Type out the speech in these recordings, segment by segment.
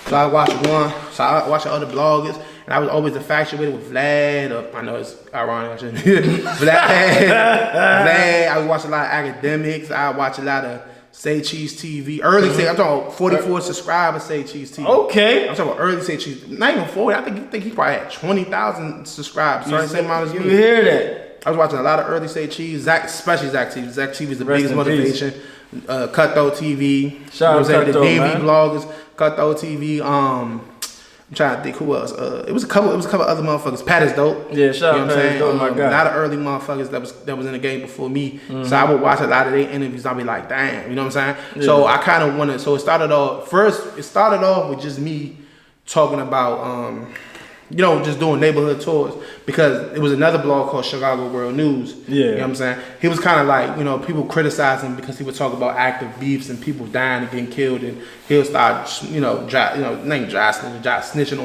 So I watched one. So I watched other bloggers, and I was always infatuated with Vlad. I know it's ironic, I shouldn't. Vlad. I would watch a lot of academics. I watch a lot of Say Cheese TV. Early Say, I'm talking about 44 subscribers Say Cheese TV. Okay. I'm talking about early Say Cheese. Not even 40. I think he probably had 20,000 subscribers. Sorry, same amount as me. You hear that? I was watching a lot of early Say Cheese, especially Zach TV. Zach TV is the biggest motivation. Cutthroat TV. Shout out to the DMV man. bloggers. Cutthroat TV. I'm trying to think who else. It was a couple other motherfuckers. Pat is dope. Yeah, shout out to Pat is dope, my guy. A lot of early motherfuckers that was in the game before me. So I would watch a lot of their interviews. I'd be like, damn, you know what I'm saying? Yeah. So I kind of wanted. So it started off with just me talking about just doing neighborhood tours, because it was another blog called Chicago World News. Yeah. You know what I'm saying? He was kind of like, people criticize him because he would talk about active beefs and people dying and getting killed, and he'll start, snitching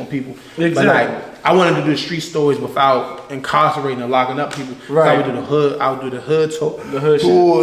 on people. Exactly. But like, I wanted to do street stories without incarcerating and locking up people. Right. I would do the hood. I would do the hood tours,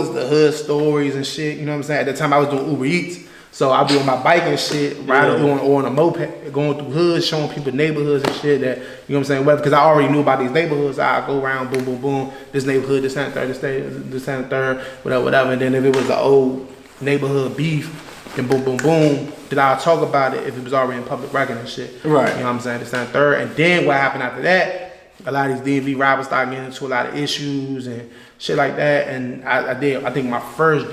the hood stories and shit. You know what I'm saying? At the time, I was doing Uber Eats. So I'll be on my bike and shit, riding on a moped, going through hoods, showing people neighborhoods and shit that, you know what I'm saying? Well, because I already knew about these neighborhoods, I go around, boom, boom, boom, this neighborhood, this and third, this and third, whatever. And then if it was an old neighborhood beef, then boom, boom, boom, then I'll talk about it if it was already in public record and shit. Right. You know what I'm saying? This and third. And then what happened after that, a lot of these DMV robbers started getting into a lot of issues and shit like that. And I think my first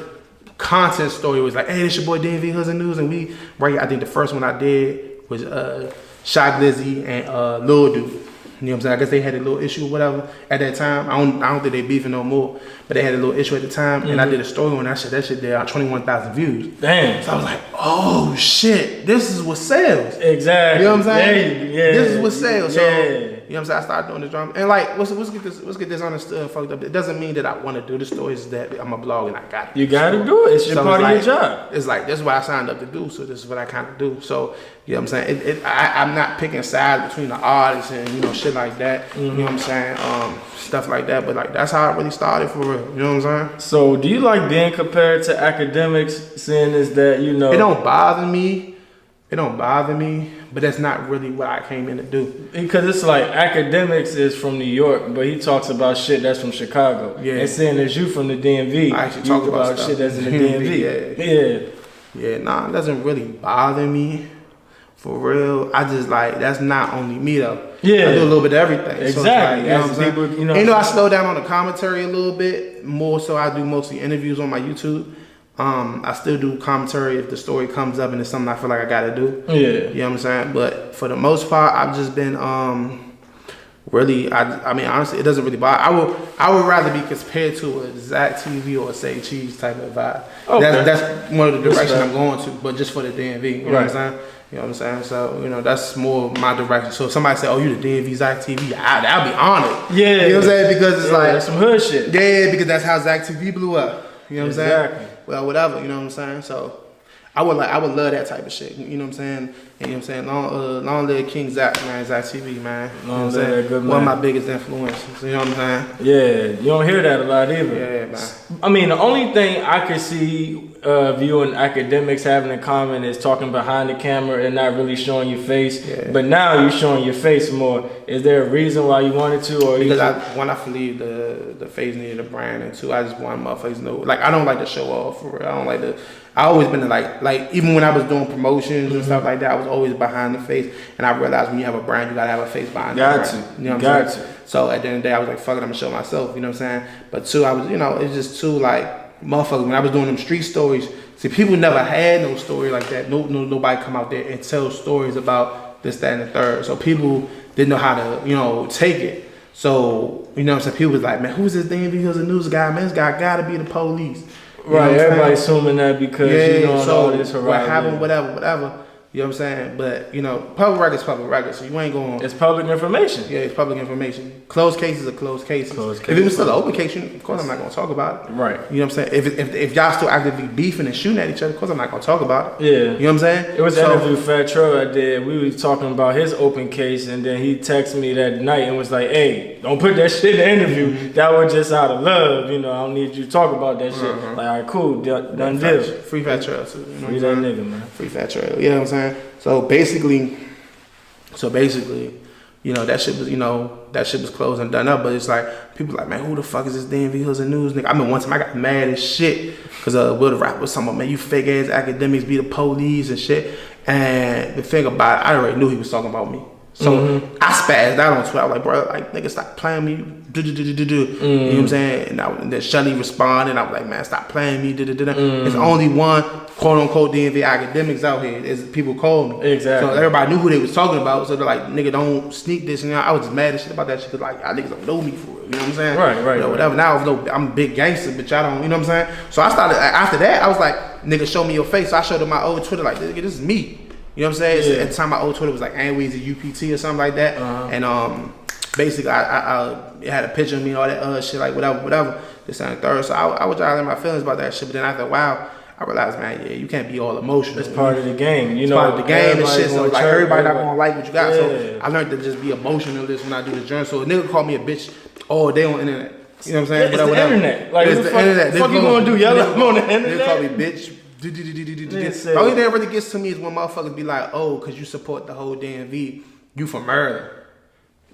content story was like, hey, this your boy DMV Hoodz Nd Newz, and I think the first one I did was Shock Lizzie and Lil Dude. You know what I'm saying? I guess they had a little issue or whatever at that time. I don't think they beefing no more, but they had a little issue at the time. And I did a story on that shit. That shit did 21,000 views. Damn. So I was like, oh shit, this is what sells. Exactly. You know what I'm saying? Yeah. This is what sells. So, you know what I'm saying? I started doing this drama. And like, let's get this understood, fucked up. It doesn't mean that I want to do the stories, that I'm a blog and I got it. You got to do it. It's your part of your job. It's like, this is what I signed up to do, so this is what I kind of do. So, you know what I'm saying? I'm not picking sides between the artists and, shit like that. You know what I'm saying? Stuff like that. But like, that's how it really started for real. You know what I'm saying? So, do you like being compared to academics, seeing as that, It don't bother me. But that's not really what I came in to do. Because it's like, academics is from New York, but he talks about shit that's from Chicago. Yeah. And seeing as you from the DMV, I actually talk about shit that's in the DMV. Yeah, nah, it doesn't really bother me. For real, I just like, that's not only me though. Yeah, I do a little bit of everything. Exactly. So like, you know what I'm saying? I slow down on the commentary a little bit more. So I do mostly interviews on my YouTube. I still do commentary if the story comes up and it's something I feel like I gotta do. Yeah, you know what I'm saying. But for the most part, I've just been really. I mean, honestly, it doesn't really bother. I would rather be compared to a Zach TV or a Say Cheese type of vibe. Okay. That's one of the directions I'm going to. But just for the DMV, you know what I'm saying. You know what I'm saying? So, that's more my direction. So if somebody say, oh, you the DMV Zach TV, I'll be honored. Yeah. You know what I'm saying? Because it's like, that's some hood shit. Yeah, because that's how Zach TV blew up. You know what I'm saying? Exactly. Well, whatever, you know what I'm saying? So I would love that type of shit. You know what I'm saying? And, you know what I'm saying? Long live King Zach, man, Zach TV, man. You know what I'm saying? Good man. One of my biggest influences. You know what I'm saying? Yeah, you don't hear that a lot either. Yeah, man. I mean, the only thing I could see you and academics having in common is talking behind the camera and not really showing your face. Yeah. But now you're showing your face more. Is there a reason why you wanted to? Or because one, I believe the face needed a brand, and two, I just want motherfuckers to know. Like, I don't like to show off for real. I don't like to. I always been like even when I was doing promotions and stuff like that, I was always behind the face. And I realized when you have a brand, you gotta have a face behind the brand. You know what I'm saying? So at the end of the day, I was like, fuck it, I'm gonna show myself. You know what I'm saying? But two, I was, it's just too like motherfuckers. When I was doing them street stories, see, people never had no story like that. Nobody come out there and tell stories about this, that, and the third. So people didn't know how to, take it. So, you know what I'm saying? People was like, man, who's this DMV Hoodz Nd Newz guy? Man, this guy gotta be the police. Right, everybody assuming that because all this harassment. What happened, whatever. You know what I'm saying? But, public record's public record, so you ain't going. It's public information. Yeah, it's public information. Closed cases are closed cases. If it was still an open case, of course I'm not going to talk about it. Right. You know what I'm saying? If y'all still actively beefing and shooting at each other, of course I'm not going to talk about it. Yeah. You know what I'm saying? It was an interview Fat Trell I did. We was talking about his open case, and then he texted me that night and was like, hey, don't put that shit in the interview. That was just out of love. I don't need you to talk about that shit. Like, all right, cool. Done deal. Free Fat Trell, too. Free that nigga, man. Free Fat Trell. You know what I'm saying? saying? So basically, you know, that shit was closed and done up. But it's like, people like, man, who the fuck is this DMV Hoodz Nd Newz nigga? I mean, one time I got mad as shit because Will the Rap was talking about, man, you fake ass academics be the police and shit. And the thing about it, I already knew he was talking about me. So I spazzed out on Twitter. I was like, bro, like, nigga, stop playing me. You know what I'm saying? And then Shelly responded. And I was like, man, stop playing me. There's only one quote unquote DMV academics out here, as people call me. Exactly. So everybody knew who they was talking about. So they're like, nigga, don't sneak this. And I was just mad as shit about that shit because, like, y'all niggas don't know me for real. You know what I'm saying? Right. You know, whatever. Now I'm a big gangster, but y'all don't, you know what I'm saying? So I started, after that, I was like, nigga, show me your face. So I showed them my old Twitter, like, nigga, this is me. You know what I'm saying? Yeah. At the time, my old Twitter was like Anweezy UPT or something like that. And basically, I had a picture of me and all that shit, like whatever. This and the third. So I was trying to let my feelings about that shit. But then after a while, I realized, man, yeah, you can't be all emotional. It's part of the game. You it's know, part of the game and shit. So like everybody not gonna like what you got. Yeah. So I learned to just be emotional this when I do the journal. So a nigga call me a bitch all day on the internet. You know what I'm saying? It's the internet. Like, it's the internet. What the fuck you gonna do? Yell at them on the internet? They call me bitch. The only thing that really gets to me is when motherfuckers be like, oh, cause you support the whole DMV, you from Maryland.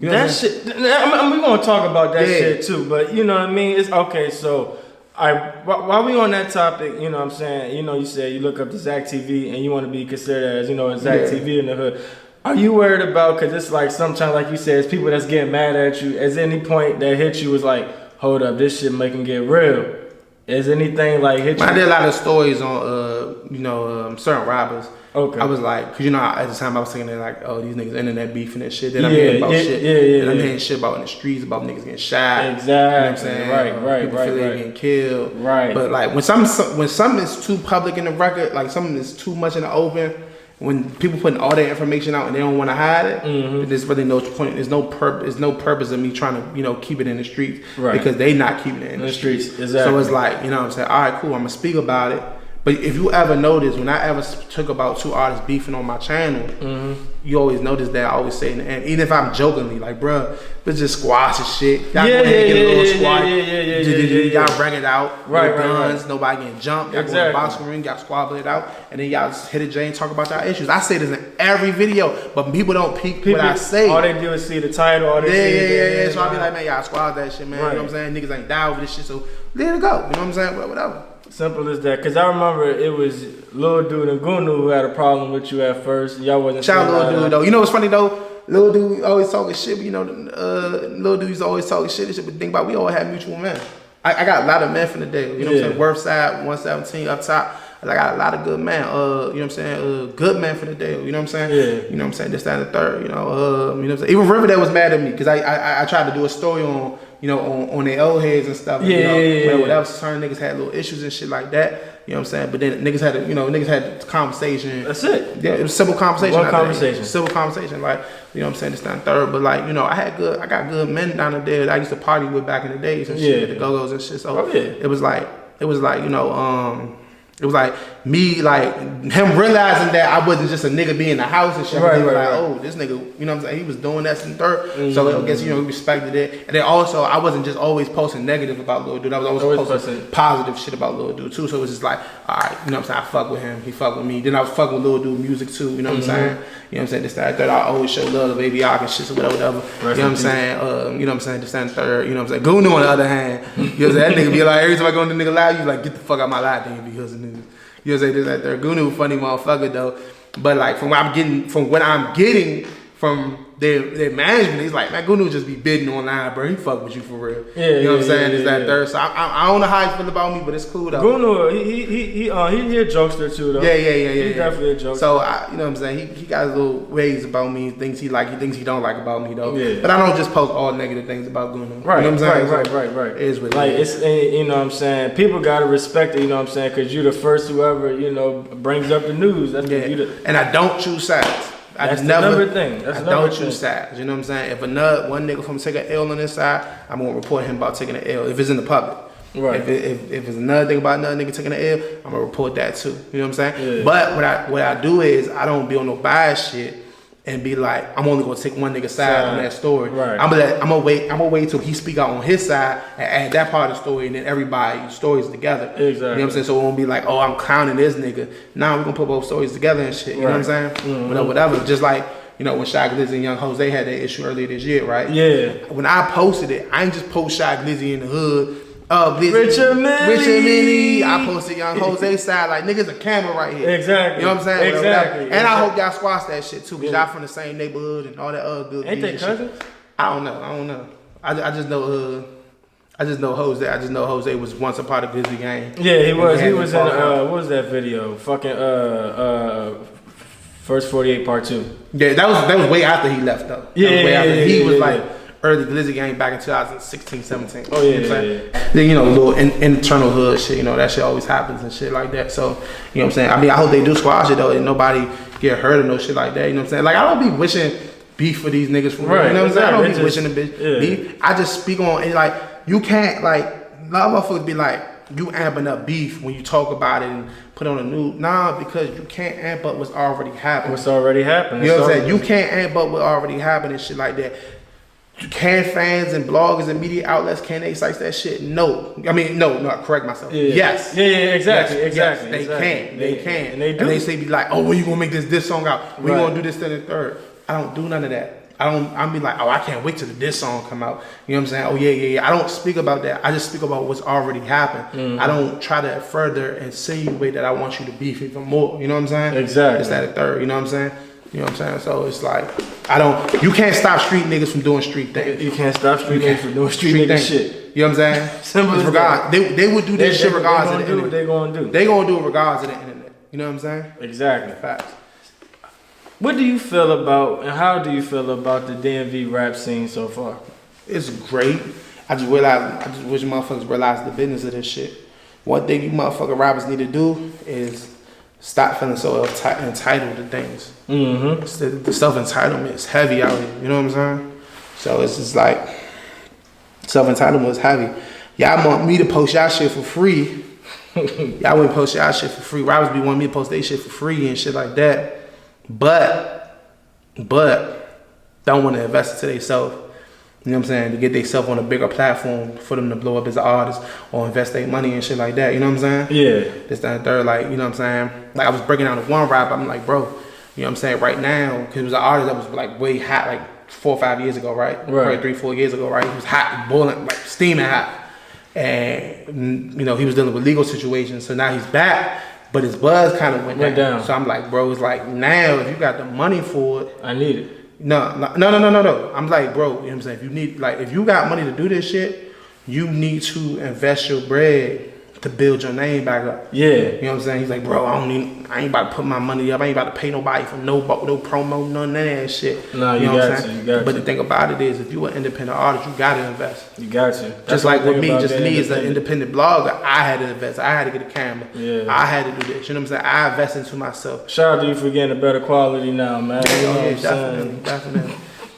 You know that shit, we gonna talk about that shit too, but you know what I mean? It's okay, so while we on that topic, you know what I'm saying, you know, you said you look up to Zach TV and you wanna be considered as, you know, Zach TV in the hood. Are you worried about, cause it's like sometimes, like you said, it's people that's getting mad at you, at any point that hit you was like, hold up, this shit making get real. Is anything like hit you? I did a lot of stories on, certain rappers. Okay. I was like, cause you know, at the time I was thinking that like, oh, these niggas internet beefing and shit. Then I'm hearing about shit. Then I'm hearing shit about in the streets, about niggas getting shot. Exactly. You know what I'm saying? Right. People feel they getting killed. Right. But like when something is too public in the record, like something is too much in the open, when people putting all their information out and they don't want to hide it, then there's really no point. There's no purpose of me trying to, you know, keep it in the streets because they not keeping it in the streets. Exactly. So it's like, you know what I'm saying? All right, cool. I'm gonna speak about it. But if you ever notice, when I ever took about two artists beefing on my channel, you always notice that I always say in the end, even if I'm jokingly, like, bruh, let's just squash this shit. Y'all go ahead and get a little squad. Y'all bring it out. Right, guns, nobody getting jumped. Y'all go to the boxing ring, y'all squabble it out. And then y'all just hit a J and talk about y'all issues. I say this in every video, but people don't peek what I say. All they do is see the title. All they see So I be like, man, y'all squash that shit, man. You know what I'm saying? Niggas ain't down with this shit, so let it go. You know what I'm saying? Whatever. Simple as that. Cause I remember it was Lil Dude and Gunu who had a problem with you at first. Y'all wasn't. Shout out Lil Dude though. You know what's funny though? Lil Dude always talking shit. But you know, Lil Dude's always talking shit and shit. But think about, we all have mutual men. I got a lot of men from the day. You know what I'm saying? Worth side 117 up top. I got a lot of good men. You know what I'm saying? Good men for the day. You know what I'm saying? Yeah. You know what I'm saying? This, that, and the third. You know what I'm saying? Even Riverdale was mad at me because I tried to do a story on, you know, on their old heads and stuff. Whatever, certain niggas had little issues and shit like that. You know what I'm saying? But then niggas had a conversation. That's it. Yeah, it was civil conversation. One conversation. Civil conversation. Like, you know what I'm saying? This, that, and third. But like, you know, I got good men down there that I used to party with back in the days and shit, the Go-Go's and shit. So it was like, you know, it was like me, like him realizing that I wasn't just a nigga being in the house and shit. Like, oh, this nigga, you know what I'm saying? He was doing that and third. So I guess, you know, we respected it. And then also, I wasn't just always posting negative about Lil Dude. I was always posting positive shit about Lil Dude too. So it was just like, all right, you know what I'm saying? I fuck with him. He fuck with me. Then I was fucking with Lil Dude music too. You know what I'm saying? You know what I'm saying? This, that, third. I always show love to Baby Ark and shit, so whatever. You know what I'm saying? You know what I'm saying? This, that, and third. You know what I'm saying? Gunu on the other hand, you know what I'm saying? That nigga be like, every time I go in the nigga live, you like, get the fuck out my live, nigga, because of niggas. You know what I'm saying? This, that, third. Gunu funny motherfucker though. But like from what I'm getting from their management, he's like, man, Gunu just be bidding online, bro. He fuck with you for real. You know what I'm saying? This, that, third. So I don't know how you feel about me, but it's cool though. Gunu, he a jokester too though. Yeah. He's definitely a jokester. So you know what I'm saying? He got his little ways about me, things he like, he thinks he don't like about me though. Yeah. But I don't just post all negative things about Gunu. Right. You know what I'm saying? Right. It is what like it is. It's, you know what I'm saying? People gotta respect it, you know what I'm saying? Cause you're the first whoever, you know, brings up the news. That's and I don't choose sides. That's another thing. I don't choose sides. You know what I'm saying? If one nigga from take an L on this side, I'm gonna report him about taking an L if it's in the public. Right. If it's another thing about another nigga taking an L, I'm gonna report that too. You know what I'm saying? Yeah. But what I do is I don't be on no bias shit. and be like, I'm only gonna take one nigga side on that story. Right. I'm gonna wait till he speak out on his side and add that part of the story, and then everybody's stories together. Exactly. You know what I'm saying? So it won't be like, oh, I'm clowning this nigga. Nah, we're gonna put both stories together and shit. You know what I'm saying? Mm-hmm. Whatever. Just like, you know, when Shy Glizzy and Young Jose had that issue earlier this year, right? Yeah. When I posted it, I ain't just post Shy Glizzy in the hood. Richard Millie. I posted Young Jose side like niggas a camera right here. Exactly. You know what I'm saying? Exactly. And I hope y'all squash that shit too, because y'all from the same neighborhood and all that other good. Ain't they cousins? I don't know. I just know Jose. I just know Jose was once a part of Glizzy gang. Yeah, he was. He was in what was that video? Fucking First 48 Part 2. Yeah, that was way after he left though. He was like early Glizzy gang back in 2016, 17. Oh yeah, Then, you know, little internal hood shit, you know, that shit always happens and shit like that. So, you know what I'm saying? I mean, I hope they do squash it though, and nobody get hurt or no shit like that. You know what I'm saying? Like, I don't be wishing beef for these niggas for real. You know what I'm saying? I don't be wishing the bitch beef. I just speak on it. Like, you can't, like, a lot of motherfuckers be like, you amping up beef when you talk about it and put on the news. Nah, because you can't amp up what's already happened. What's already happened. You know what I'm saying? You can't amp up what already happened and shit like that. Can fans and bloggers and media outlets, can they cite that shit? No. I mean, no, I correct myself. Yeah. Yes. Yeah, exactly. Yes, Exactly. They can. They can. And they do. And they say, be like, oh, when you gonna make this song out? When you gonna do this, then, and third? I don't do none of that. I'm be like, oh, I can't wait till this song come out. You know what I'm saying? Oh, yeah. I don't speak about that. I just speak about what's already happened. Mm-hmm. I don't try to further insinuate that I want you to beef even more. You know what I'm saying? Exactly. It's that a third. You know what I'm saying? You know what I'm saying? So it's like, you can't stop street niggas from doing street things. You can't stop street niggas from doing street nigga shit. You know what I'm saying? Simple as that. They would do this shit regardless of the internet. They gonna do. They gonna do it regardless of the internet. You know what I'm saying? Exactly. Facts. What do you feel about, and how do you feel about the DMV rap scene so far? It's great. I just wish motherfuckers realize the business of this shit. One thing you motherfucking rappers need to do is stop feeling so entitled to things. Mm-hmm. The self-entitlement is heavy out here. You know what I'm saying? So it's just like, self-entitlement is heavy. Y'all want me to post y'all shit for free. Y'all wouldn't post y'all shit for free. Rappers be wanting me to post their shit for free and shit like that. But don't want to invest into themselves. You know what I'm saying? To get themselves on a bigger platform for them to blow up as an artist or invest their money and shit like that. You know what I'm saying? Yeah. This, that, and third, like, you know what I'm saying? Like, I was breaking down the one rap. I'm like, bro, you know what I'm saying? Right now, because it was an artist that was like way hot, like 4 or 5 years ago, right? Probably 3, 4 years ago, right? He was hot, boiling, like steaming hot. And, you know, he was dealing with legal situations. So now he's back. But his buzz kind of went down. So I'm like, bro, it's like, now if you got the money for it, I need it. No. I'm like, bro, you know what I'm saying? If you got money to do this shit, you need to invest your bread to build your name back up. Yeah. You know what I'm saying? He's like, bro, I ain't about to put my money up. I ain't about to pay nobody for no promo, none of that shit. No, you got to. But the thing about it is, if you an independent artist, you got to invest. You got to. Just like with me, me as an independent blogger, I had to invest. I had to get a camera. Yeah. I had to do this. You know what I'm saying? I invested into myself. Shout out to you for getting a better quality now, man.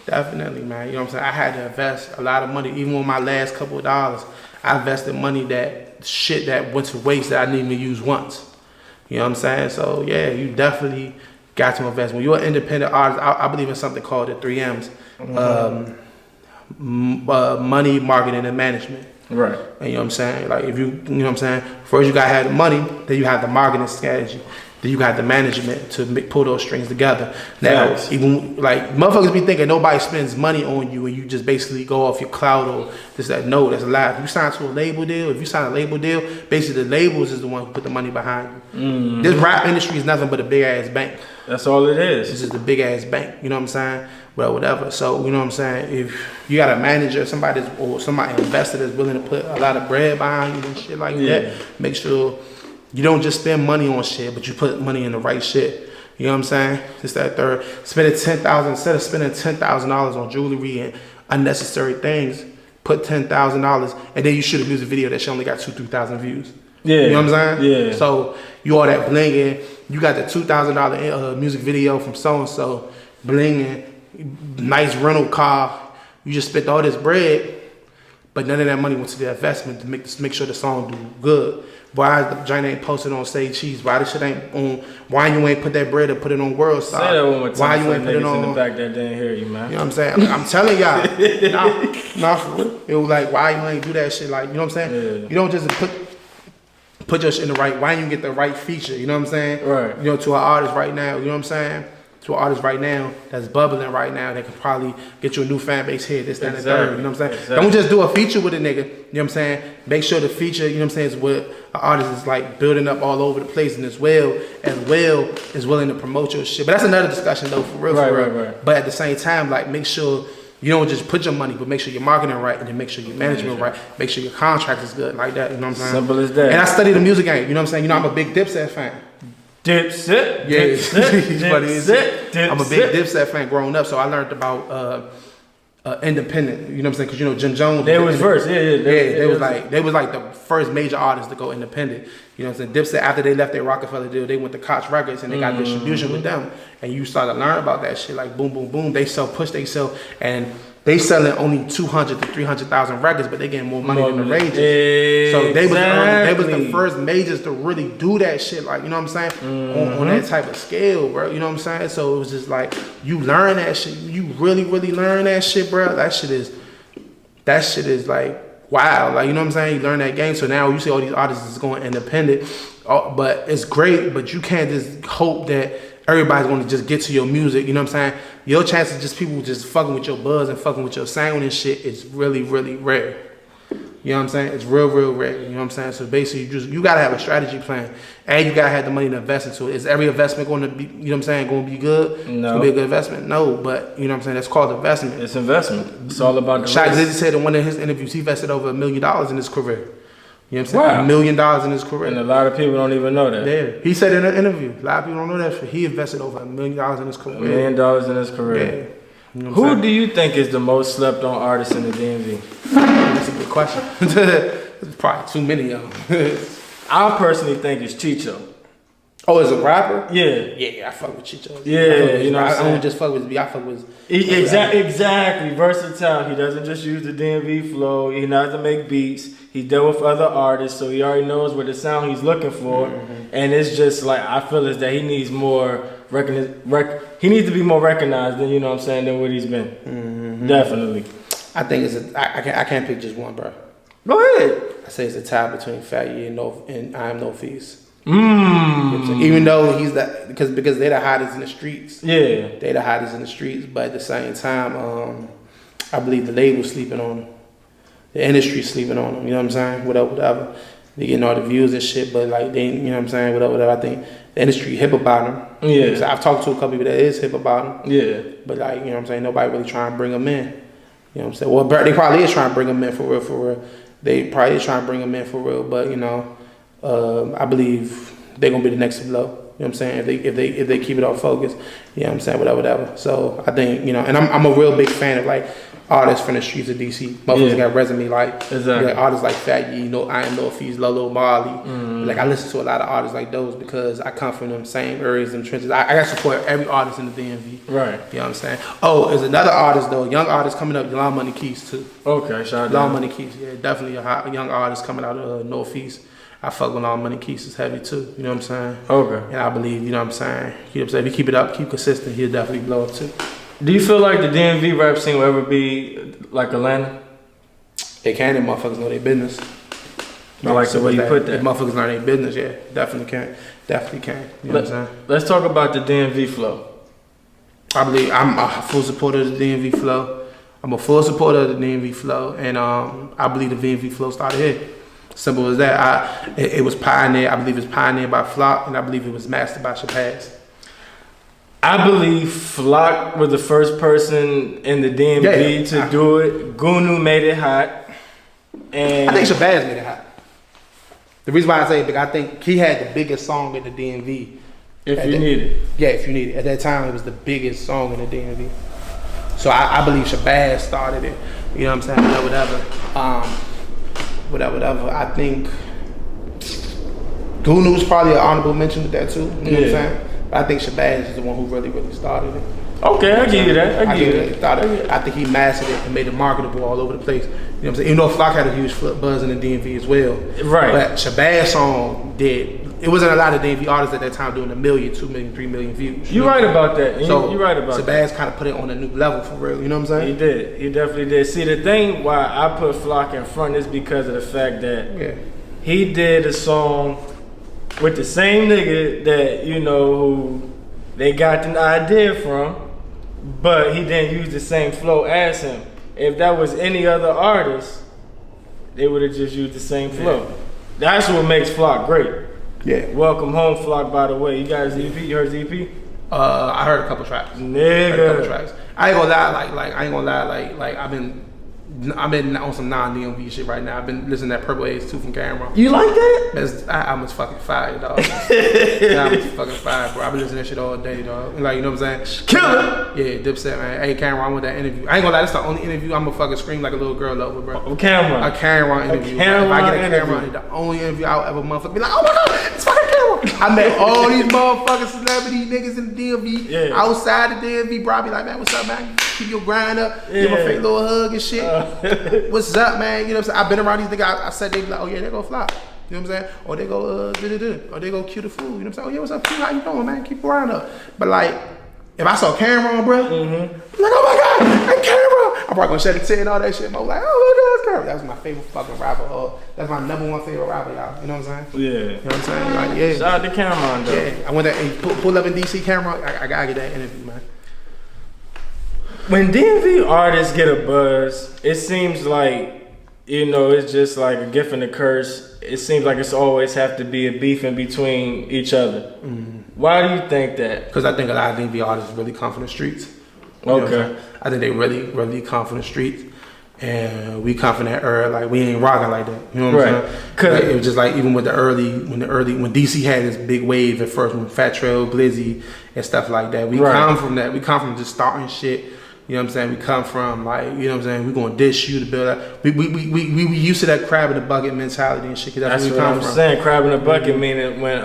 Definitely, man. You know what I'm saying? I had to invest a lot of money. Even with my last couple of dollars, I invested money that went to waste that I didn't even use once. You know what I'm saying? So yeah, you definitely got to invest. When you're an independent artist, I believe in something called the 3 M's. Money, marketing, and management. Right. And you know what I'm saying? Like, if you know what I'm saying? First you gotta have the money, then you have the marketing strategy. Then you got the management to pull those strings together. Now, even like motherfuckers be thinking nobody spends money on you and you just basically go off your clout or this, that. No, that's a lie. If you sign to a label deal, basically the labels is the one who put the money behind you. Mm-hmm. This rap industry is nothing but a big ass bank. That's all it is. This is the big ass bank. You know what I'm saying? Well, whatever. So, you know what I'm saying? If you got a manager, somebody investor that's willing to put a lot of bread behind you and shit like that, make sure you don't just spend money on shit, but you put money in the right shit. You know what I'm saying? Just that third. Spending $10,000 instead of spending $10,000 on jewelry and unnecessary things. Put $10,000 and then you shoot a music video that only got 2,000-3,000 views. Yeah. You know what I'm saying? Yeah. So you all that blinging. You got the $2,000 music video from so and so blinging, nice rental car. You just spent all this bread. but none of that money went to the investment to make sure the song do good. Why the joint ain't posted on Say Cheese? Why this shit ain't on? Why you ain't put that bread or put it on World Star? Say that one more time. Why you ain't put it on? In the back that didn't hear you, man. You know what I'm saying? I'm telling y'all. Nah, for real. It was like, why you ain't do that shit? Like, you know what I'm saying? Yeah. You don't just put your shit in the right. Why you get the right feature? You know what I'm saying? Right. You know, to an artist right now. You know what I'm saying? To an artist right now that's bubbling right now, that could probably get you a new fan base here, this, that, and the third. You know what I'm saying? Exactly. Don't just do a feature with a nigga. You know what I'm saying? Make sure the feature, you know what I'm saying, is what an artist is like building up all over the place, and as well is willing to promote your shit. But that's another discussion though, for real, Right. But at the same time, like, make sure you don't just put your money, but make sure your marketing right, and then make sure your management right, make sure your contract is good, like that. You know what I'm saying? Simple as that. And I study the music game. You know what I'm saying? You know, I'm a big Dipset fan. Dipset. Yeah, Dipset. I'm a big Dipset fan growing up, so I learned about independent. You know what I'm saying? Because you know Jim Jones. They was first, They was like the first major artists to go independent. You know what I'm saying? Dipset, after they left their Rockefeller deal, they went to Koch Records and they got distribution with them. And you started to learn about that shit, like boom, boom, boom. They push they sell, and they selling only 200 to 300,000 records, but they getting more money than the Rages. So they was the first majors to really do that shit, like, you know what I'm saying, on that type of scale, bro. You know what I'm saying? So it was just like, you learn that shit, you really learn that shit, bro. That shit is like wow, like, you know what I'm saying? You learn that game. So now you see all these artists is going independent, but it's great. But you can't just hope that everybody's going to just get to your music. You know what I'm saying? Your chance of just people just fucking with your buzz and fucking with your sound and shit is really rare. You know what I'm saying? It's real rare. You know what I'm saying? So basically, you gotta have a strategy plan, and you gotta have the money to invest into it. Is every investment going to be, you know what I'm saying, going to be good? No. It's going to be a good investment? No, but you know what I'm saying? That's called investment. It's investment. It's all about the Shaq Diddy said in one of his interviews he invested over $1 million in his career. You know what I'm saying? Wow. $1 million in his career. And a lot of people don't even know that. Yeah. He said in an interview, a lot of people don't know that. He invested over $1 million in his career. $1 million in his career. Yeah. You know Who do you think is the most slept on artist in the DMV? That's a good question. There's probably too many of them. I personally think it's Chicho. Oh, as a rapper? Yeah. I fuck with Chicho. Yeah, you know what I'm I saying? don't just fuck with B, I fuck with... Exactly. Versatile. He doesn't just use the DMV flow. He knows to make beats. He dealt with other artists, so he already knows what the sound he's looking for. And it's just like, I feel is that he needs more he needs to be more recognized than, you know what I'm saying, than what he's been. Definitely. I think I can't pick just one, bro. Go ahead. I say it's a tie between Fat Ye and I Am No Fees. You know what I'm saying? Even though he's that, because they're the hottest in the streets. Yeah. They the hottest in the streets, but at the same time, I believe the label's sleeping on them. The industry's sleeping on them, you know what I'm saying? Whatever. They getting all the views and shit, but like they, you know what I'm saying? Whatever. I think the industry hip about them. Yeah. I've talked to a couple people that is hip about them. Yeah. But like, you know what I'm saying? Nobody really trying to bring them in. You know what I'm saying? Well, they probably is trying to bring them in for real. They probably is trying to bring them in for real, but you know, I believe they're gonna be the next to blow. You know what I'm saying? If they keep it off focus, you know what I'm saying? Whatever. So I think, you know, and I'm a real big fan of like artists from the streets of DC. Motherfuckers got resume like artists like Fat Ye, I Am No Fees, Lolo Marley. Like I listen to a lot of artists like those because I come from them same areas and trenches. I got to support every artist in the DMV. Right. You know what I'm saying? Oh, there's another artist though, young artist coming up, Long Money Keys too. Okay, shout out. Long Money Keys, yeah, definitely a young artist coming out of Northeast. I fuck with Long Money Keys, is heavy too. You know what I'm saying? Okay. And I believe, you know what I'm saying? If you keep it up, keep consistent, he'll definitely blow up too. Do you feel like the DMV rap scene will ever be like Atlanta? They can, and motherfuckers know their business. I like the way you put that. If motherfuckers learn their business, yeah, definitely can. You know what I'm saying? Let's talk about the DMV flow. I believe I'm a full supporter of the DMV flow. I'm a full supporter of the DMV flow, and I believe the DMV flow started here. Simple as that. It was pioneered. I believe it was pioneered by Flock, and I believe it was mastered by Shabazz. I believe Flock was the first person in the DMV to do it. Gunu made it hot. And I think Shabazz made it hot. The reason why I say it, because I think he had the biggest song in the DMV. If you need it. Yeah, if you need it. At that time, it was the biggest song in the DMV. So I believe Shabazz started it. You know what I'm saying? Whatever. I think Gunu's probably an honorable mention with that too. You know what I'm saying? But I think Shabazz is the one who really started it. Okay, I give you that. I think he mastered it and made it marketable all over the place. You know what I'm saying? Even though Flock had a huge buzz in the DMV as well. Right. But Shabazz song did. It wasn't a lot of DMV artists at that time doing 1 million, 2 million, 3 million views. You're right about that. So you're right about that. Shabazz kind of put it on a new level for real. You know what I'm saying? He did. He definitely did. See, the thing why I put Flock in front is because of the fact that he did a song with the same nigga that, you know, who they got the idea from, but he didn't use the same flow as him. If that was any other artist, they would have just used the same flow. That's what makes Flock great. Yeah. Welcome home, Flock, by the way. You got his EP? You heard his EP? I heard a couple tracks. Nigga. I ain't gonna lie, like I've been on some non-DMV shit right now. I've been listening to that Purple Haze 2 from Cameron. You like that? I'm just fucking fired, dog. I'm just fucking fired, bro. I've been listening to that shit all day, dog. Like, you know what I'm saying? Killer! Yeah, Dipset, man. Hey, Cameron, I want that interview. I ain't gonna lie, that's the only interview I'm gonna fucking scream like a little girl over, bro. Cameron. A Cameron interview. If I get a Cameron, the only interview I'll ever motherfucker be like, oh my god, it's fucking Cameron. I met all these motherfucking celebrity niggas in the DMV. Outside the DMV, bro. I be like, man, what's up, man? Keep your grind up. Give my fake little hug and shit. What's up, man? You know what I'm saying? I've been around these niggas. I said they be like, oh yeah, they go Fly. You know what I'm saying? Or they go or they go Cue the Fool. You know what I'm saying? Oh yeah, what's up, Q? How you doing, man? Keep your grind up. But like, if I saw Cameron, bro, I'm like, oh my god, hey Cameron. I'm probably gonna shed a tear and all that shit. I'm like, oh look at Cameron. That was my favorite fucking rapper. That's my #1 favorite rapper, y'all. You know what I'm saying? Yeah. You know what I'm saying? Like, yeah. Shout out to Cameron, though. Yeah. I went there and pull up in DC, Cameron. I gotta get that interview, man. When DMV artists get a buzz, it seems like, you know, it's just like a gift and a curse. It seems like it's always have to be a beef in between each other. Why do you think that? Because I think a lot of DMV artists really come from the streets. Okay. I think they really come from the streets. And we come from that era, like we ain't rocking like that. You know what I'm saying? Like, it was just like even with when DC had this big wave at first, when Fat Trail, Glizzy, and stuff like that. We come from that. We come from just starting shit. You know what I'm saying? We come from like, you know what I'm saying? We gonna dish you to build up. We used to that crab in the bucket mentality and shit. Cause that's where we come from. Saying. Crab in the bucket meaning when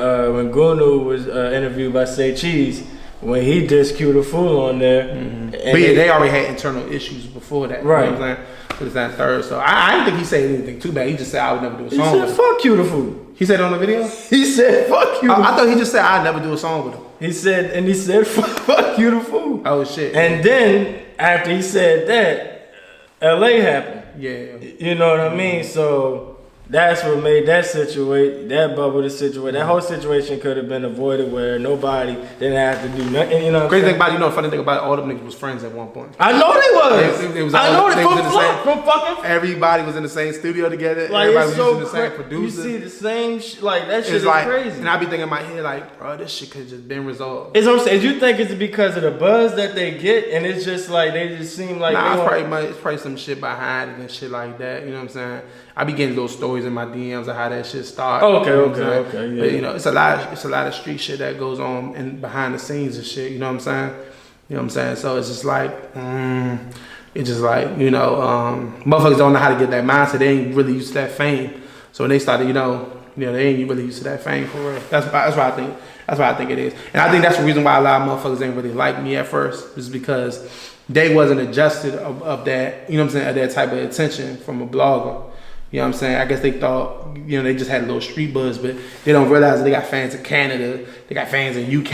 Gunu was interviewed by Say Cheese, when he dissed Q the Fool on there. But yeah, they already had internal issues before that. Right. You know what I'm saying? So it's that third. So I didn't think he said anything too bad. He just said I would never do a song with him. He said fuck Q the Fool. He said on the video? He said fuck you. I thought he just said I'd never do a song with him. He said fuck you the fool. Oh shit. And then after he said that, LA happened. Yeah. You know what I mean? So that's what made that bubble the situation. That whole situation could have been avoided where nobody didn't have to do nothing. You know crazy thing about funny thing about it, all them niggas was friends at one point. I know they was. I know they from fucking. Everybody was in the same studio together. Like, everybody was so using the same producer. You see the same like that shit is like, crazy. And I be thinking in my head like, bro, this shit could have just been resolved. It's what I'm saying. You think it's because of the buzz that they get, and it's just like they just seem like it's probably some shit behind it and shit like that. You know what I'm saying? I be getting those stories in my DMs of how that shit started. Okay, yeah. But you know, it's a lot of street shit that goes on and behind the scenes and shit. You know what I'm saying? You know what I'm saying? So it's just like, it's just like, motherfuckers don't know how to get that mindset. They ain't really used to that fame. So when they started, they ain't really used to that fame for real. That's why I think. That's why I think it is. And I think that's the reason why a lot of motherfuckers ain't really like me at first, is because they wasn't adjusted of that, you know what I'm saying, of that type of attention from a blogger. You know what I'm saying? I guess they thought, they just had a little street buzz, but they don't realize that they got fans in Canada, they got fans in UK,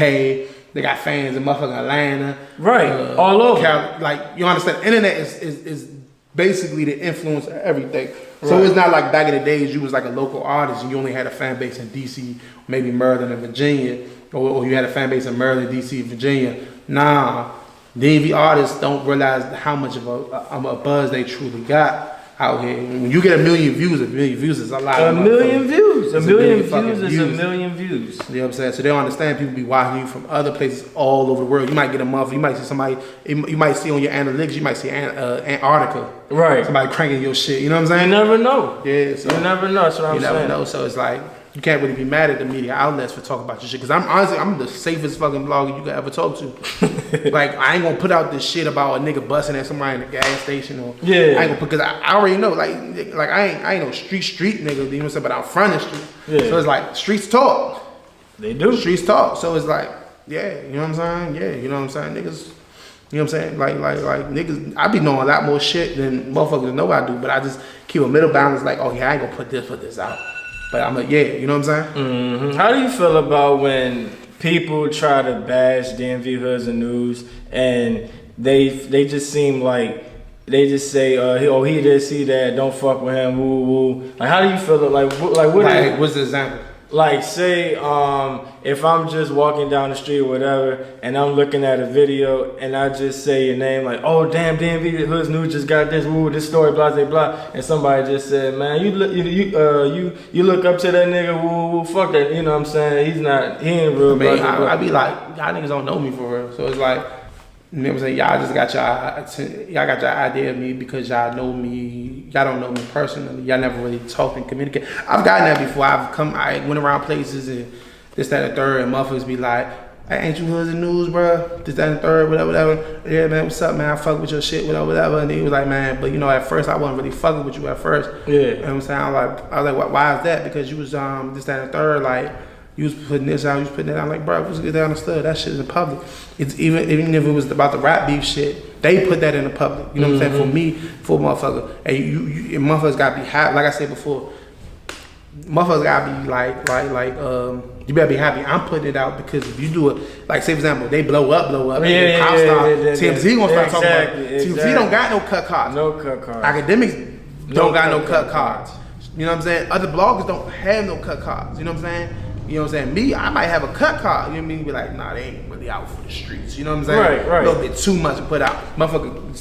they got fans in motherfucking Atlanta. Right, all over. Like, you understand, internet is basically the influence of everything. So it's not like back in the days you was like a local artist and you only had a fan base in DC, maybe Maryland and Virginia, or you had a fan base in Maryland, DC, Virginia. Nah, DMV artists don't realize how much of a buzz they truly got out here. When you get a million views is a lot. A million views is a million views. You know what I'm saying? So they don't understand people be watching you from other places all over the world. You might get a month, you might see somebody, you might see on your analytics, you might see Antarctica. Right. Somebody cranking your shit. You know what I'm saying? You never know. Yeah. So you never know. That's what I'm saying. You never know. So it's like, you can't really be mad at the media outlets for talking about your shit. Cause I'm the safest fucking blogger you could ever talk to. Like, I ain't gonna put out this shit about a nigga busting at somebody in the gas station or I ain't gonna put, cause I already know, like I ain't no street nigga, you know what I'm saying, but I'm from the street. Yeah. So it's like, streets talk. They do. Streets talk. So it's like, yeah, you know what I'm saying? Yeah, you know what I'm saying? You know what I'm saying? Like niggas, I be knowing a lot more shit than motherfuckers know I do, but I just keep a middle balance like, oh yeah, I ain't gonna put this out. But I'm like, yeah, you know what I'm saying? Mm-hmm. How do you feel about when people try to bash DMV Hoodz Nd Newz and they just seem like they just say, oh, he this, he that, don't fuck with him, woo woo. Like, how do you feel? What's the example? Like, say, if I'm just walking down the street or whatever, and I'm looking at a video, and I just say your name, like, oh, damn, DMV Hoodz Nd Newz just got this, woo, this story, blah, blah, blah, and somebody just said, man, you look up to that nigga, woo, woo, fuck that, you know what I'm saying? He ain't real, blah, blah, blah. I be like, y'all niggas don't know me for real, so it's like, you know what I'm saying? Y'all just got y'all got your idea of me because y'all know me. Y'all don't know me personally. Y'all never really talk and communicate. I've gotten that before. I went around places and this, that, and the third, and motherfuckers be like, hey, ain't you Hoodz Nd Newz, bro? This, that, and the third, whatever. Yeah, man, what's up, man? I fuck with your shit, whatever. And he was like, man, but you know, at first I wasn't really fucking with you at first. Yeah. You know what I'm saying? I was like, why is that? Because you was this, that, and the third, like, you was putting this out, you was putting that out. I'm like, bro, let's get that understood. That shit is in public. It's even if it was about the rap beef shit, they put that in the public. You know what I'm saying? For me, for a motherfucker, and you motherfuckers gotta be happy. Like I said before, motherfuckers gotta be like, you better be happy. I'm putting it out because if you do it, like say for example, they blow up. TMZ gonna start talking about it. TMZ don't got no cut cards. No cut cards. Academics don't got no cut cards. You know what I'm saying? Other bloggers don't have no cut cards. You know what I'm saying? You know what I'm saying? Me, I might have a cut card. You know what I mean? Be like, nah, they ain't really out for the streets. You know what I'm saying? Right. A little bit too much to put out. Motherfucker,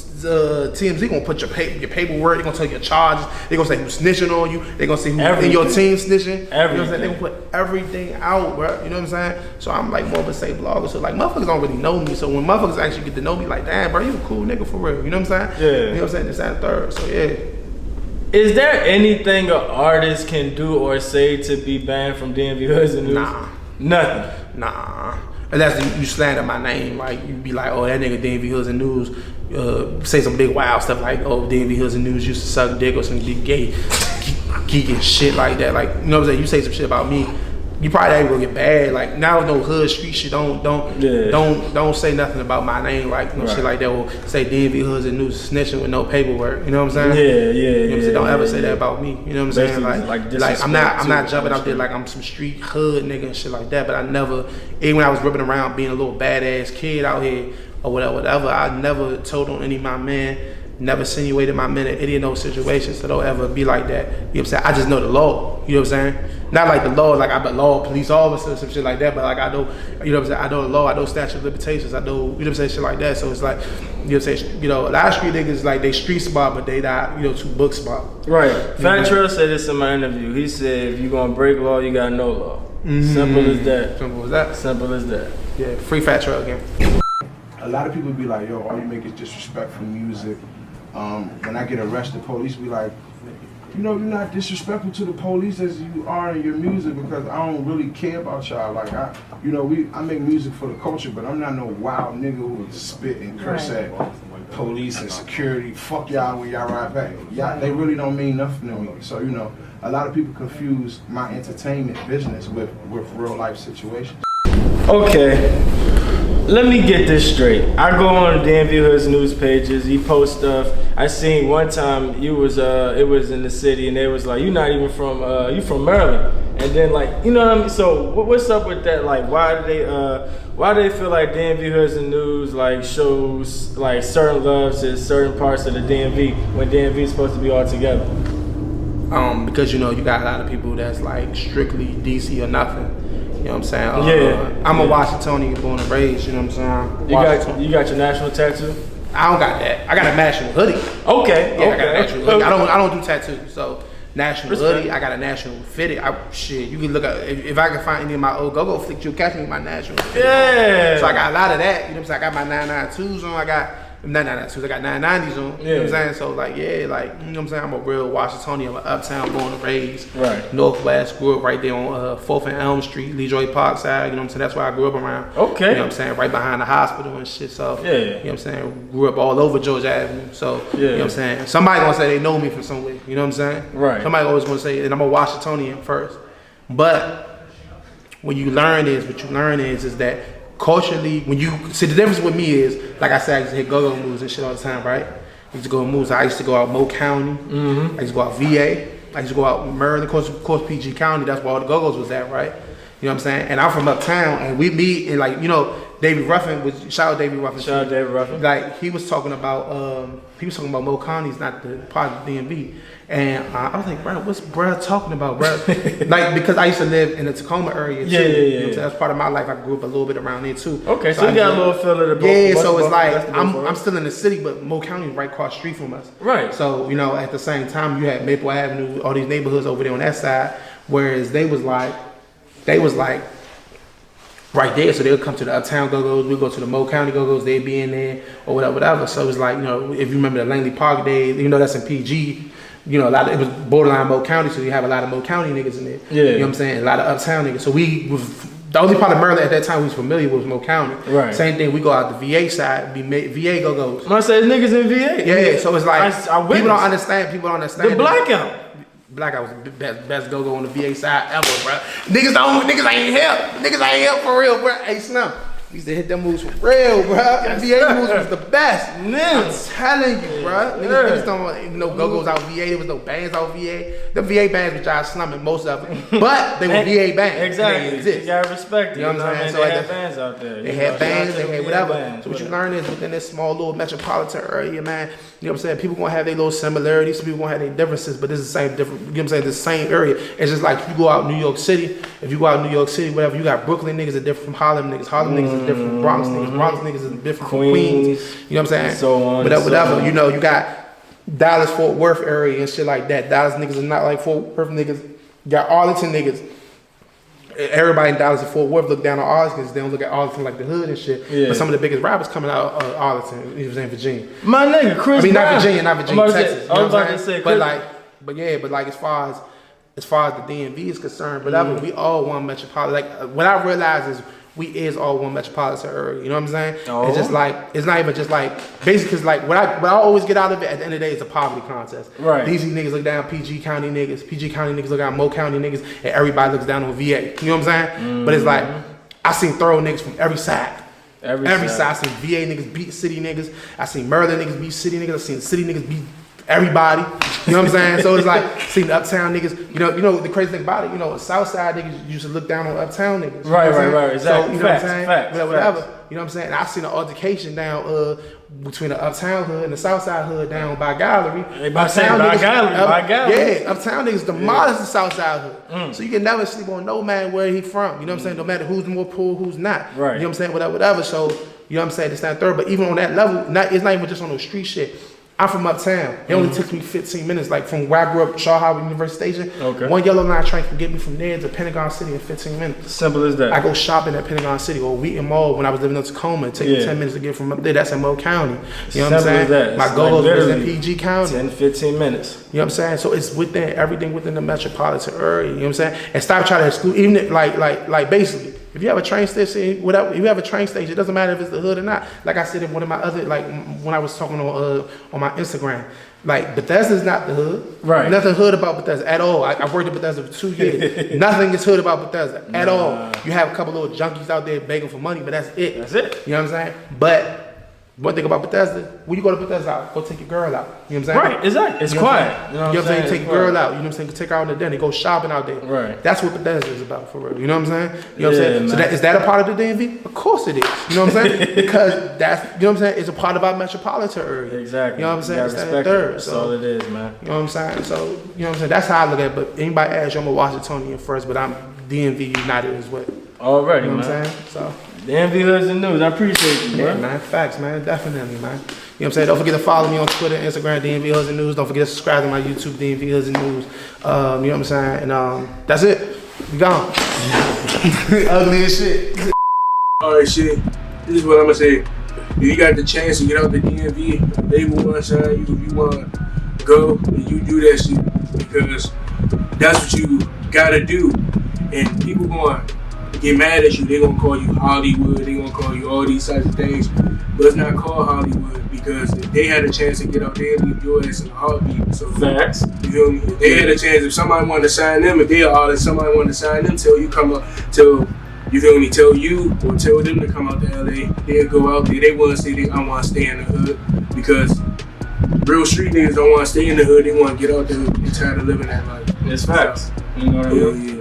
TMZ gonna put your paperwork. They gonna tell you your charges. They gonna say who's snitching on you. They gonna say who in your team snitching. Everything. You know what I'm saying? They gonna put everything out, bro. You know what I'm saying? So I'm like more of a safe blogger. So like motherfuckers don't really know me. So when motherfuckers actually get to know me, like, damn, bro, you a cool nigga for real. You know what I'm saying? Yeah. You know what I'm saying? This, that, and third. So yeah. Is there anything an artist can do or say to be banned from DMV Hoodz Nd Newz? Nah. Nothing. Nah. Unless you slander my name, like you be like, oh, that nigga DMV Hoodz Nd Newz, say some big wild stuff like, oh, DMV Hoodz Nd Newz used to suck dick or some big gay geek and shit like that. Like, you know what I'm saying? You say some shit about me, you probably ain't gonna get bad. Like now, no hood street shit. Don't say nothing about my name, like no shit like that. Or say DMV Hoodz Nd Newz snitching with no paperwork. You know what I'm saying? Yeah. You know what I'm saying? Don't ever say that about me. You know what I'm saying? Like I'm not jumping out there like I'm some street hood nigga and shit like that. But I never, even when I was ripping around being a little badass kid out here or whatever, I never told on any of my men. Never insinuated my men in any of those situations, so don't ever be like that. You know what I'm saying? I just know the law. You know what I'm saying? Not like the law, like I'm a law police officer or some shit like that, but like I know, you know what I'm saying? I know the law, I know statute of limitations, I know, you know what I'm saying, shit like that. So it's like, you know what I'm saying? You know, a lot of street niggas like they street smart, but they not, you know, too book smart. Right. Fat Trail said this in my interview. He said, if you gonna break law, you gotta know law. Simple as that. Simple as that. Simple as that. Yeah. Free Fat Trail again. A lot of people be like, yo, all you make is disrespectful music. When I get arrested, police be like, you know, you're not disrespectful to the police as you are in your music because I don't really care about y'all. Like I make music for the culture, but I'm not no wild nigga who would spit and curse at police and security. Fuck y'all when y'all ride back. Y'all, they really don't mean nothing to me. So you know, a lot of people confuse my entertainment business with real life situations. Okay. Let me get this straight. I go on DMV Hoodz Newz pages. He posts stuff. I seen one time you was it was in the city and they was like, you not even from you from Maryland. And then like, you know what I mean? So what's up with that? Like why do they feel like DMV Hoodz Nd Newz like shows like certain loves to certain parts of the DMV when DMV is supposed to be all together? Because you know you got a lot of people that's like strictly DC or nothing. You know what I'm saying? I'm a Washingtonian born and raised, you know what I'm saying? You got your national tattoo? I don't got that. I got a national hoodie. Okay. Yeah, I got a national hoodie. I don't do tattoos. So national hoodie, I got a national fitted. Shit, you can look at if I can find any of my old go-go flicks, you'll catch me with my national fitted. Yeah. So I got a lot of that. You know what I'm saying? I got my 992s on. I got 992s. I got 990s on. You know what I'm saying? So like, yeah, like, you know what I'm saying? I'm a real Washingtonian. I'm an uptown born and raised. Right. Northwest. Grew up right there on 4th and Elm Street, Leroy Park side. You know what I'm saying? That's where I grew up around. Okay. You know what I'm saying? Right behind the hospital and shit. So, yeah. You know what I'm saying? Grew up all over Georgia Avenue. So, yeah. You know what I'm saying? Somebody gonna say they know me from somewhere. You know what I'm saying? Right. Somebody always gonna say, and I'm a Washingtonian first. But when you learn is, what you learn is that culturally, when you see the difference with me is, like I said, I used to hit go-go moves and shit all the time, right? I used to go to moves. I used to go out Mo County. I used to go out VA. I used to go out Maryland, of course, PG County. That's where all the go-go's was at, right? You know what I'm saying? And I'm from uptown, and we meet, and like, you know, David Ruffin was, shout out David Ruffin. Shout out David Ruffin. Like, he was talking about Mo County's not the part of the DMV. And I was like, bro, what's bro talking about, bro? Like, because I used to live in the Tacoma area too. Yeah. You know what I'm saying? That's part of my life. I grew up a little bit around there too. Okay, so you got a little feel of the both. Yeah, so it's like, I'm still in the city, but Mo County is right across the street from us. Right. So, you know, at the same time, you had Maple Avenue, all these neighborhoods over there on that side, whereas they was like right there, so they'll come to the uptown go-go's, we'll go to the Mo County go-go's, they'd be in there, or whatever. So it's like, you know, if you remember the Langley Park days, you know, that's in PG, you know, it was borderline Mo County, so you have a lot of Mo County niggas in there. Yeah. You know what I'm saying? A lot of uptown niggas. So the only part of Maryland at that time we was familiar with was Mo County. Right. Same thing, we go out the VA side, VA go-go's. I said niggas in VA. Yeah, so it's like, people don't understand. The blackout. Blackout was the best go-go on the VA side ever, bro. Niggas ain't help for real, bro. Hey, Slim, we used to hit them moves for real, bro. The VA moves was the best. I'm telling you, bro. Niggas don't even know go-go's out VA. There was no bands out VA. The VA bands were just slumming most of it, but they were VA bands. Exactly. They you gotta respect it. You know what I'm saying? So they had bands out there. They had bands, they had whatever. So what you learn is within this small little metropolitan area, man, you know what I'm saying? People gonna have their little similarities, people gonna have their differences, but it's the same different, you know what I'm saying? The same area. It's just like if you go out New York City, whatever, you got Brooklyn niggas are different from Harlem niggas. Harlem niggas are different from Bronx niggas. Bronx niggas are different from Queens. You know what I'm saying? So on. Whatever. You know, you got Dallas, Fort Worth area and shit like that. Dallas niggas are not like Fort Worth niggas. You got Arlington niggas. Everybody in Dallas and Fort Worth look down on Arlington because they don't look at Arlington like the hood and shit. Yeah. But some of the biggest rappers coming out of Arlington, he was in Virginia. My nigga, Chris Brown. Not Virginia, Texas. I was about to say, but as far as the DMV is concerned, whatever, we all one metropolitan. Like, what I realize is we is all one metropolitan area. You know what I'm saying? Oh. It's just like, it's not even just like, basically, cause like what I always get out of it at the end of the day is a poverty contest. Right. These niggas look down PG County niggas. PG County niggas look down Mo County niggas, and everybody looks down on VA. You know what I'm saying? But it's like, I seen thorough niggas from every side. Every side. I seen VA niggas beat city niggas. I seen Maryland niggas beat city niggas. I seen city niggas beat everybody. You know what I'm saying? So it's like, seeing the uptown niggas, you know the crazy thing about it, you know, South Side niggas used to look down on uptown niggas. Right, exactly. So, you know what I'm saying? Whatever. You know what I'm saying? And I seen an altercation down between the uptown hood and the South Side hood down by Gallery. By Gallery. Yeah, uptown niggas demolished the South Side hood. So you can never sleep on no man where he from. You know what I'm saying? No matter who's more poor, who's not. Right. You know what I'm saying? Whatever. So, you know what I'm saying? This, that, and third. But even on that level, it's not even just on the street shit. I'm from uptown. It only took me 15 minutes, like from where I grew up, Shaw Howard University Station. Okay. One yellow line train can get me from there to Pentagon City in 15 minutes. Simple as that. I go shopping at Pentagon City or Wheaton Mall when I was living in Tacoma. It took me 10 minutes to get from up there. That's in Mo County. You know what I'm saying? That. My goal was in PG County. 10, 15 minutes. You know what I'm saying? So it's within everything within the metropolitan area. You know what I'm saying? And stop trying to exclude, even like basically. If you have a train station, whatever, if you have a train station, it doesn't matter if it's the hood or not. Like I said in one of my other, like when I was talking on my Instagram, like Bethesda's not the hood. Right. Nothing hood about Bethesda at all. I worked at Bethesda for 2 years. Nothing is hood about Bethesda at all. You have a couple little junkies out there begging for money, but that's it. That's it. You know what I'm saying? But one thing about Bethesda, when you go to Bethesda, go take your girl out. You know what I'm saying? Right, exactly. It's quiet. You know what I'm saying? Take your girl out. You know what I'm saying? Take her out to dinner. Go shopping out there. Right. That's what Bethesda is about, for real. You know what I'm saying? You know what I'm saying? So is that a part of the DMV? Of course it is. You know what I'm saying? Because that's, you know what I'm saying? It's a part of our metropolitan area. Exactly. You know what I'm saying? It's that third. That's all it is, man. You know what I'm saying? So, you know what I'm saying? That's how I look at it. But anybody asks you, I'm a Washingtonian first, but I'm DMV United as well. Already, you know man. what I'm saying? So. DMV Hoodz Nd Newz. I appreciate you, bro. Yeah, man. Facts, man. Definitely, man. You know what I'm saying? Don't forget to follow me on Twitter, Instagram, DMV Hoodz Nd Newz. Don't forget to subscribe to my YouTube, DMV Hoodz Nd Newz. You know what I'm saying? And that's it. We gone. Ugly as shit. Alright, shit. This is what I'm gonna say. If you got the chance to get out the DMV, they will want to sign you. If you want to go, and you do that shit because that's what you gotta do. And people going get mad at you. They're gonna call you Hollywood. They're gonna call you all these types of things. But it's not called Hollywood because if they had a chance to get out there and leave your ass in a heartbeat. So facts. You feel me? If they had a chance, if somebody wanted to sign them, if they're an artist, somebody wanted to sign them till you come up till you feel me, tell you or tell them to come out to LA, they'll go out there. They want to say I want to stay in the hood because real street niggas don't want to stay in the hood. They want to get out there and tired of living that life. It's facts. You know what I mean? Yeah.